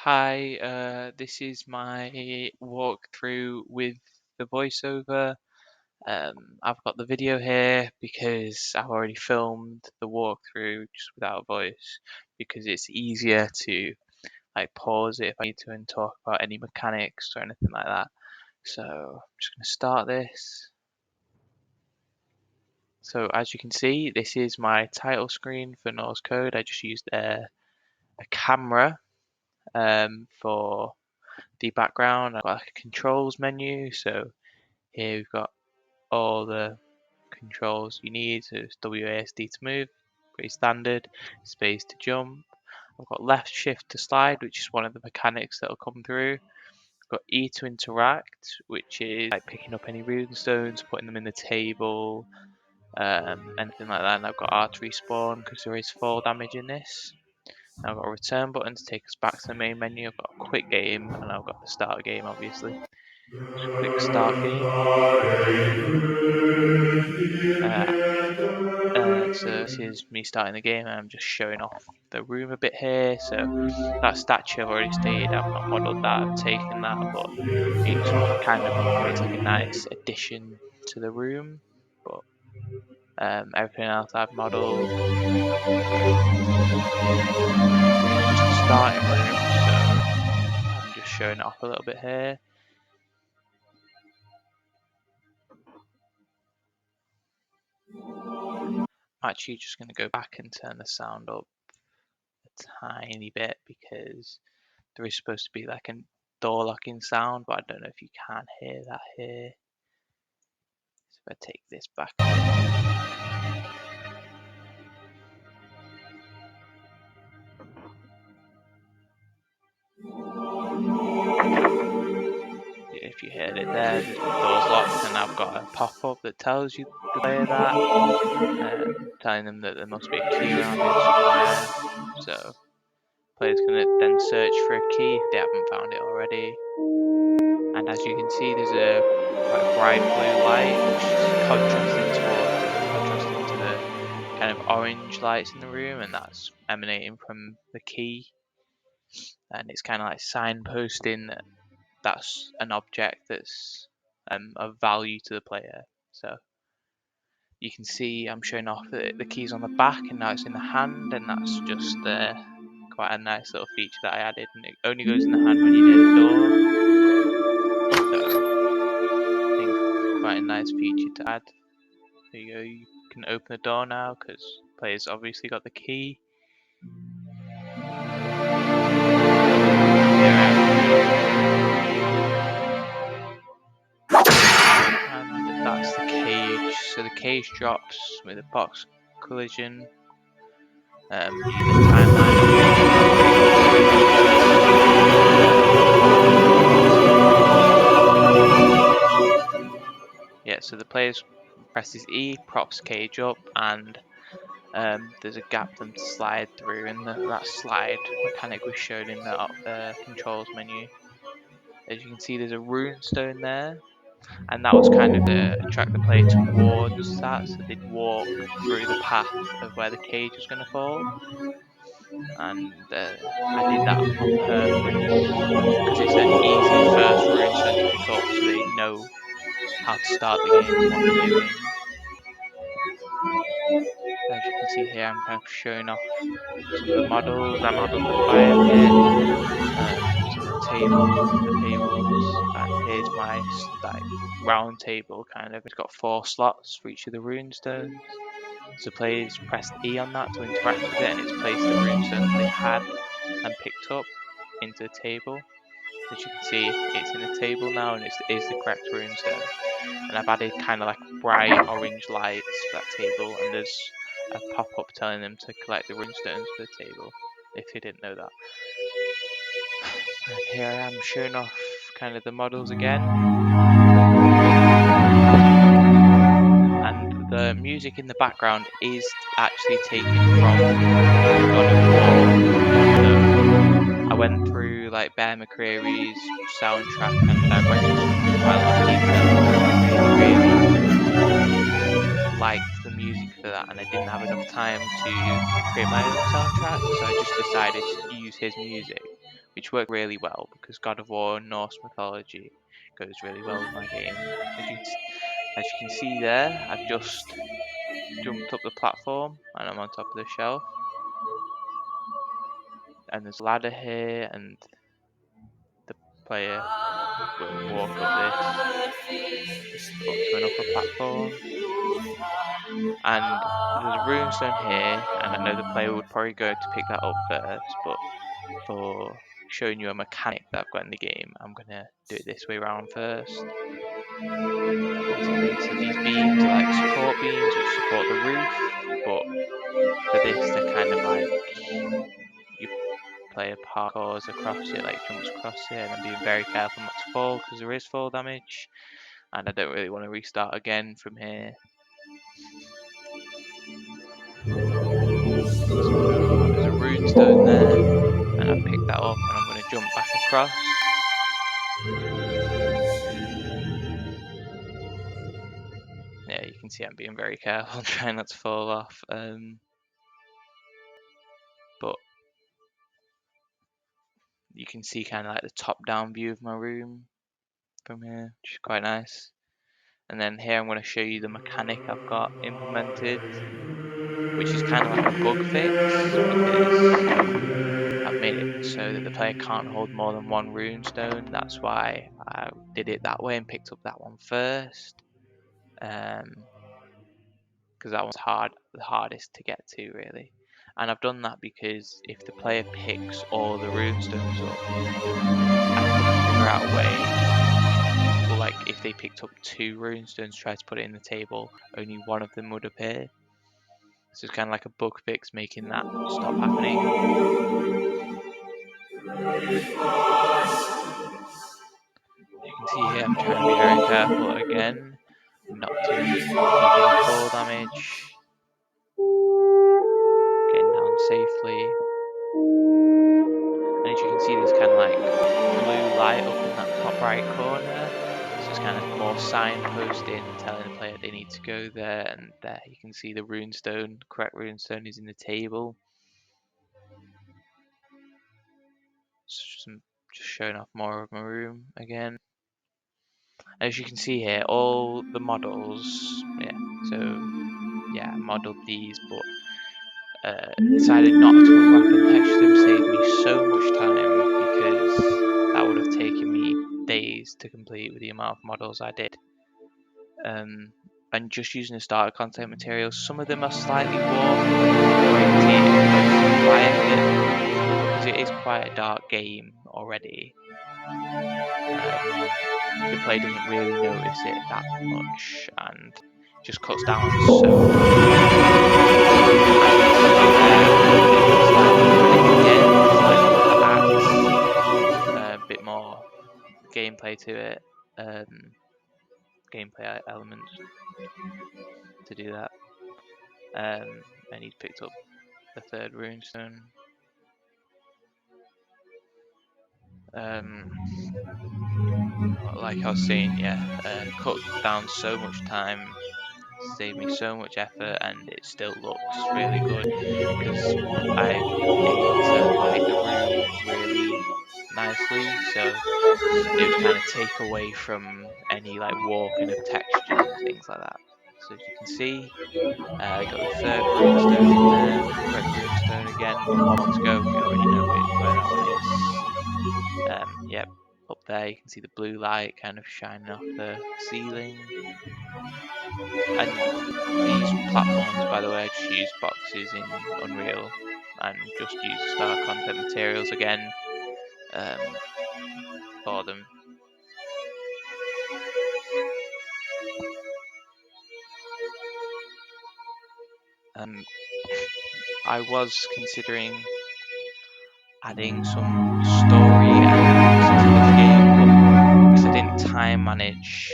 Hi, this is my walkthrough with the voiceover. I've got the video here because I've already filmed the walkthrough just without voice because it's easier to pause it if I need to and talk about any mechanics or anything like that. So I'm just going to start this. So as you can see, this is my title screen for Norse code. I just used a camera for the background. I've got a controls menu, so here we've got all the controls you need. So it's WASD to move, pretty standard, space to jump. I've got left shift to slide, which is one of the mechanics that will come through. I've got E to interact, which is like picking up any rune stones, putting them in the table, anything like that. And I've got R to respawn because there is fall damage in this. Now I've got a return button to take us back to the main menu. I've got a quick game, and I've got the start game, obviously. Just click start game. So this is me starting the game, and I'm just showing off the room a bit here. So that statue I've already stated, I've not modelled that, I've taken that, but it just kind of makes like a nice addition to the room. But everything else I've modelled. This is just the starting room, so I'm just showing it off a little bit here. I'm actually just going to go back and turn the sound up a tiny bit because there is supposed to be like a door locking sound, but I don't know if you can hear that here. So if I take this back if you heard it there, the door's locked, and I've got a pop-up that tells you the player that, telling them that there must be a key around here somewhere. So player's gonna then search for a key if they haven't found it already. And as you can see, there's a quite bright blue light which is contrasting to the kind of orange lights in the room, and that's emanating from the key. And it's kind of like signposting that that's an object that's of value to the player. So you can see I'm showing off the keys on the back, and now it's in the hand, and that's just quite a nice little feature that I added, and it only goes in the hand when you're near the door. So I think quite a nice feature to add. There you go, you can open the door now because the player's obviously got the key. And that's the cage. So the cage drops with a box collision. Using the timeline. Yeah, so the player presses E, props cage up, and there's a gap for them to slide through, and that slide mechanic was shown in the controls menu. As you can see, there's a rune stone there, and that was kind of to attract the player towards that, so they'd walk through the path of where the cage was going to fall. And I did that on purpose because it's an easy first rune stone to pick up, so they know how to start the game and what they're doing. As you can see here, I'm kind of showing off some of the models. I modelled the fire pit, some of the tables, and here's my round table kind of. It's got 4 slots for each of the rune stones. So players pressed E on that to interact with it, and it's placed the rune stone that they had and picked up into the table. As you can see, it's in the table now, and it is the correct rune stone. And I've added kind of like bright orange lights for that table, and there's a pop-up telling them to collect the rune stones for the table, if you didn't know that. And here I am showing off kind of the models again. And the music in the background is actually taken from God of War. So I went through like Bear McCreary's soundtrack, and I went into quite a lot of detail because I really liked the music for that, and I didn't have enough time to create my own soundtrack, so I just decided to use his music, which worked really well because God of War and Norse mythology goes really well with my game. As you can see there, I've just jumped up the platform and I'm on top of the shelf. And there's a ladder here, and the player will walk up this up to an upper platform. And there's a runestone here, and I know the player would probably go to pick that up first, but for showing you a mechanic that I've got in the game, I'm gonna do it this way around first. Basically, so these beams are like support beams which support the roof, but for this they're kind of like you player parkours across it, like jumps across it, and I'm being very careful not to fall because there is fall damage, and I don't really want to restart again from here. So there's a runestone there, and I've picked that up, and I'm going to jump back across. Yeah, you can see I'm being very careful, trying not to fall off. But you can see kind of like the top-down view of my room from here, which is quite nice. And then here I'm going to show you the mechanic I've got implemented, which is kind of like a bug fix because I've made it so that the player can't hold more than one runestone. That's why I did it that way and picked up that one first. Because that one's the hardest to get to really. And I've done that because if the player picks all the runestones up, I couldn't figure out a way. Well, like if they picked up 2 runestones, tried to put it in the table, only one of them would appear. So it's kind of like a bug fix, making that stop happening. You can see here I'm trying to be very careful again, not to take any fall damage. Getting down safely. And as you can see, there's kind of like blue light up in that top right corner. So it's kind of more signposting, telling the player they need to go there. And there you can see the runestone, correct runestone is in the table. Just showing off more of my room again. As you can see here, all the models, I modeled these, but decided not to unwrap and texture them, saved me so much time because that would have taken me days to complete with the amount of models I did. And just using the starter content materials, some of them are slightly warped, or you can see it goes quiet a bit because it is quite a dark game already. The player doesn't really notice it that much and just cuts down so much. As you can see there, I'm starting to cut it again slightly. That adds a bit more gameplay to it, gameplay elements to do that. And he's picked up the 3rd runestone. Like I was saying, cut down so much time, saved me so much effort, and it still looks really good because I aim to light the room really nicely, so it would kind of take away from any like warping of textures and things like that. So as you can see, I got the 3rd runestone in there, correct runestone again, one more to go. We already know where that one is. Yep, up there you can see the blue light kind of shining off the ceiling. And these platforms, by the way, I just use boxes in Unreal and just use star content materials again for them. I was considering adding some story elements to this game, but because I didn't time manage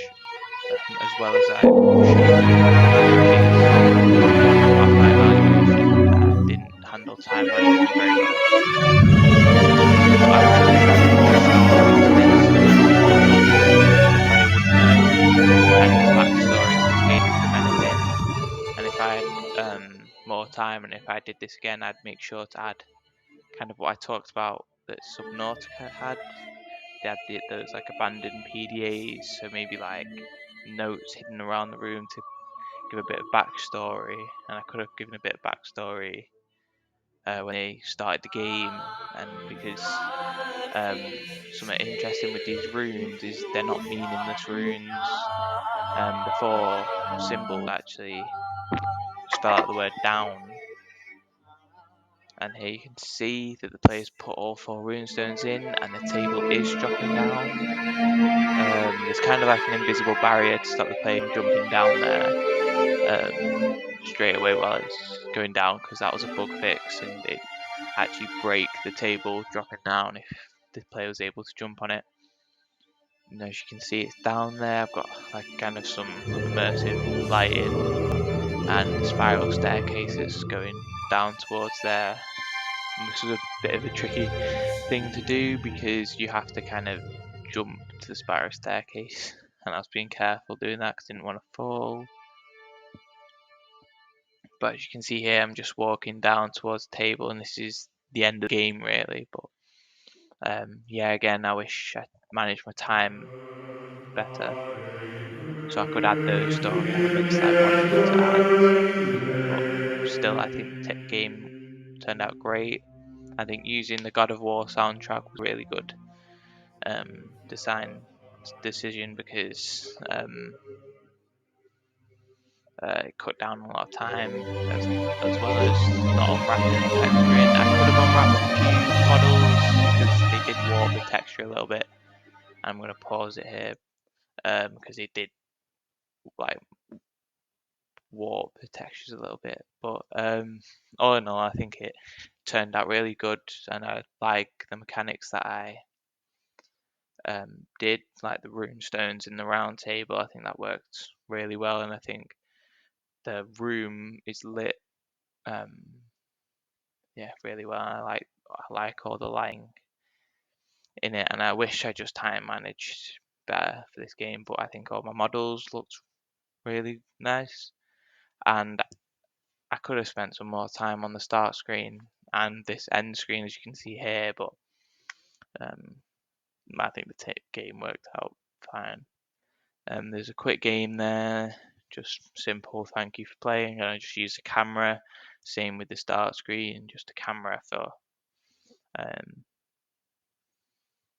as well as I should do because as part of my evaluation I didn't handle time management very well. So I was going to add more story to this, but the player wouldn't know any of the backstory to this game from anything. And if I had more time and if I did this again, I'd make sure to add kind of what I talked about that Subnautica had. They had those like abandoned PDAs, so maybe like notes hidden around the room to give a bit of backstory, and I could have given a bit of backstory when they started the game, and because something interesting with these runes is they're not meaningless runes. The four symbols actually spell out the word down, and here you can see that the players put all 4 runestones in, and the table is dropping down. There's kind of like an invisible barrier to stop the player from jumping down there straight away while it's going down, because that was a bug fix, and it actually break the table dropping down if the player was able to jump on it. And as you can see, it's down there. I've got like kind of some immersive lighting and the spiral staircases going down towards there. And this is a bit of a tricky thing to do because you have to kind of jump to the spiral staircase, and I was being careful doing that because I didn't want to fall. But as you can see here, I'm just walking down towards the table, and this is the end of the game really. But yeah, again, I wish I managed my time better, so I could add those story elements that I wanted to add. But still, I think the game turned out great. I think using the God of War soundtrack was really good design decision, because it cut down a lot of time, as well as not unwrapping and texturing. I could have unwrapped a few models because they did warp the texture a little bit. I'm going to pause it here because it did like warp the textures a little bit. But all in all, I think it turned out really good, and I like the mechanics that I did, like the rune stones in the round table. I think that worked really well, and I think the room is lit yeah, really well. I like all the lighting in it, and I wish I just time managed better for this game. But I think all my models looked really nice, and I could have spent some more time on the start screen and this end screen, as you can see here. But um, I think the game worked out fine. There's a quick game there, just simple. Thank you for playing, and I just used a camera. Same with the start screen, just a camera for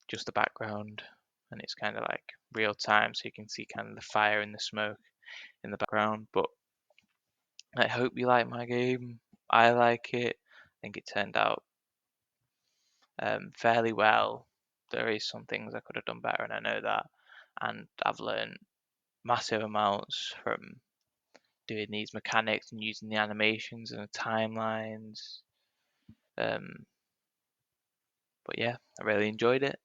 just the background, and it's kind of like real time, so you can see kind of the fire and the smoke in the background. But I hope you like my game. I like it. I think it turned out fairly well. There is some things I could have done better, and I know that, and I've learned massive amounts from doing these mechanics and using the animations and the timelines. But yeah, I really enjoyed it.